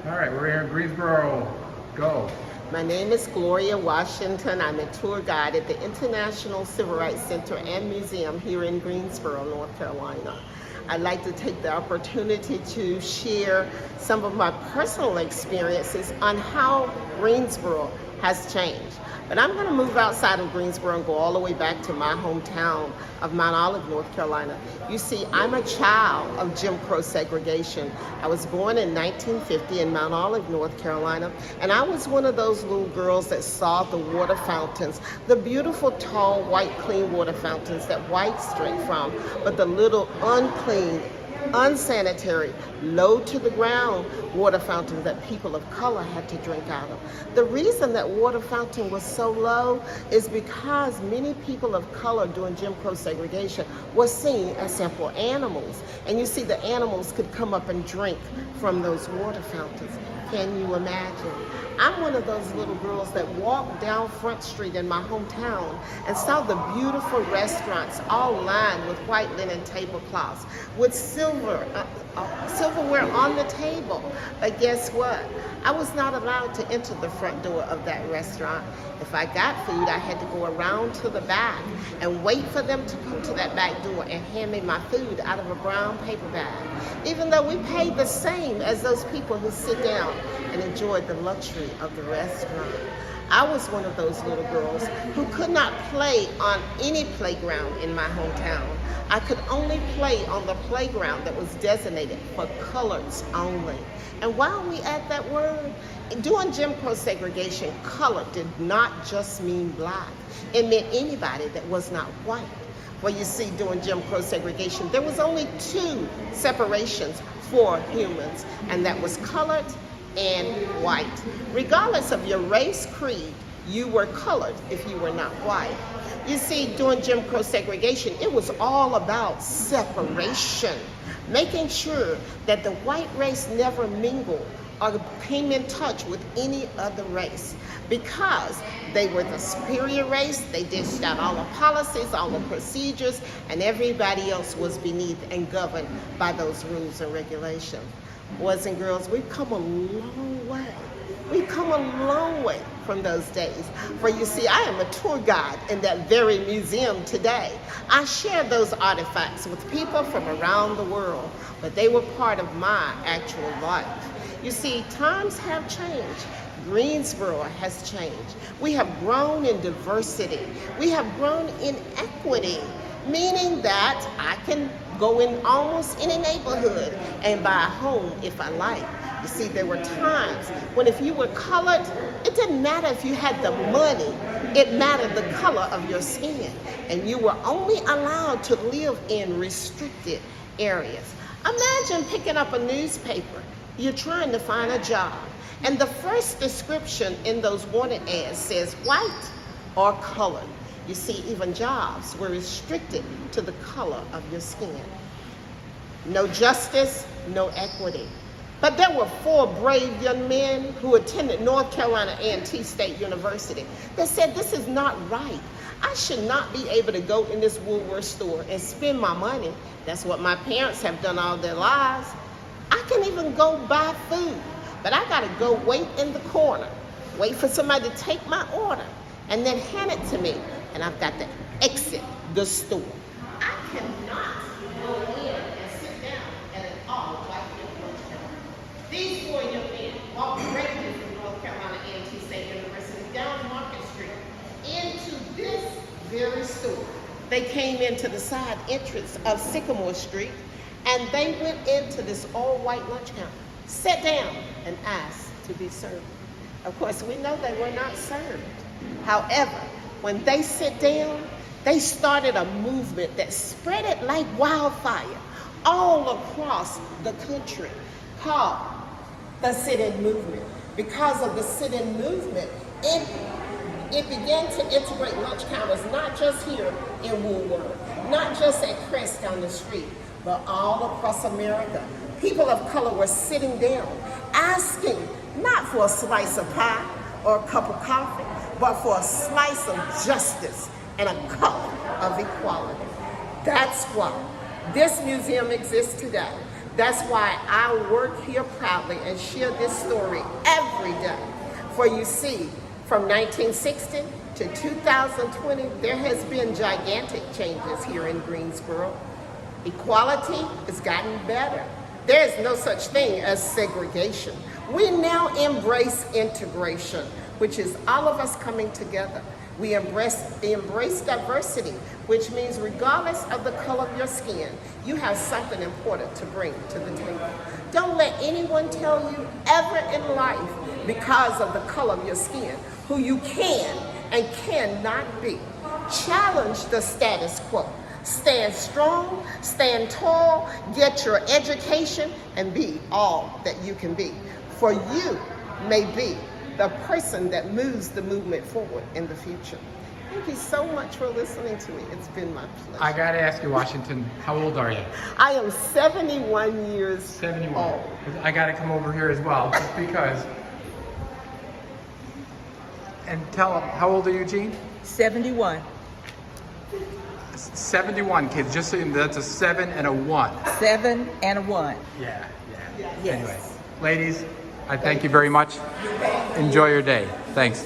All right, we're here in Greensboro. Go. My name is Gloria Washington. I'm a tour guide at the International Civil Rights Center and Museum here in Greensboro, North Carolina. I'd like to take the opportunity to share some of my personal experiences on how Greensboro has changed. But I'm going to move outside of Greensboro and go all the way back to my hometown of Mount Olive, North Carolina. You see, I'm a child of Jim Crow segregation. I was born in 1950 in Mount Olive, North Carolina, and I was one of those little girls that saw the water fountains, the beautiful, tall, white, clean water fountains that whites drink from, but the little unclean, unsanitary, low to the ground water fountain that people of color had to drink out of. The reason that water fountain was so low is because many people of color during Jim Crow segregation were seen as simple animals. And you see, the animals could come up and drink from those water fountains. Can you imagine? I'm one of those little girls that walked down Front Street in my hometown and saw the beautiful restaurants all lined with white linen tablecloths with silverware on the table. But guess what? I was not allowed to enter the front door of that restaurant. If I got food, I had to go around to the back and wait for them to come to that back door and hand me my food out of a brown paper bag. Even though we paid the same as those people who sit down and enjoy the luxury of the restaurant. I was one of those little girls who could not play on any playground in my hometown. I could only play on the playground that was designated for coloreds only. And while we add that word, during Jim Crow segregation, color did not just mean black. It meant anybody that was not white. Well, you see, during Jim Crow segregation, there was only two separations for humans, and that was colored and white. Regardless of your race, creed, you were colored if you were not white. You see, during Jim Crow segregation, it was all about separation, making sure that the white race never mingled or came in touch with any other race. Because they were the superior race, they dished out all the policies, all the procedures, and everybody else was beneath and governed by those rules and regulations. Boys and girls, we've come a long way. We've come a long way from those days. For you see, I am a tour guide in that very museum today. I share those artifacts with people from around the world, but they were part of my actual life. You see, times have changed. Greensboro has changed. We have grown in diversity. We have grown in equity, meaning that I can go in almost any neighborhood and buy a home if I like. You see, there were times when if you were colored, it didn't matter if you had the money, it mattered the color of your skin. And you were only allowed to live in restricted areas. Imagine picking up a newspaper. You're trying to find a job. And the first description in those wanted ads says white or colored. You see, even jobs were restricted to the color of your skin. No justice, no equity. But there were four brave young men who attended North Carolina A&T State University that said, this is not right. I should not be able to go in this Woolworth store and spend my money. That's what my parents have done all their lives. I can even go buy food, but I gotta go wait in the corner, wait for somebody to take my order, and then hand it to me, and I've got to exit the store. I cannot go in and sit down at an all-white restaurant. These four young men walked directly from North Carolina A&T State University down Market Street into this very store. They came into the side entrance of Sycamore Street, and they went into this all-white lunch counter, sat down, and asked to be served. Of course, we know they were not served. However, when they sit down, they started a movement that spread it like wildfire all across the country called the sit-in movement. Because of the sit-in movement, it began to integrate lunch counters, not just here in Woolworth, not just at Crest down the street, but all across America. People of color were sitting down, asking not for a slice of pie or a cup of coffee, but for a slice of justice and a cup of equality. That's why this museum exists today. That's why I work here proudly and share this story every day. For you see, from 1960 to 2020, there has been gigantic changes here in Greensboro. Equality has gotten better. There is no such thing as segregation. We now embrace integration, which is all of us coming together. We embrace diversity, which means regardless of the color of your skin, you have something important to bring to the table. Don't let anyone tell you ever in life, because of the color of your skin, who you can and cannot be. Challenge the status quo. Stand strong, stand tall, get your education, and be all that you can be. For you may be the person that moves the movement forward in the future. Thank you so much for listening to me. It's been my pleasure. I gotta ask you, Washington, how old are you? I am 71 years 71. old. I gotta come over here as well, just because. And tell them, how old are you, Jean? 71. 71, kids. Just so you know, that's a 7 and a 1. 7 and a 1. Yeah. Yes. Anyway, ladies, I thank you very much. Enjoy your day. Thanks.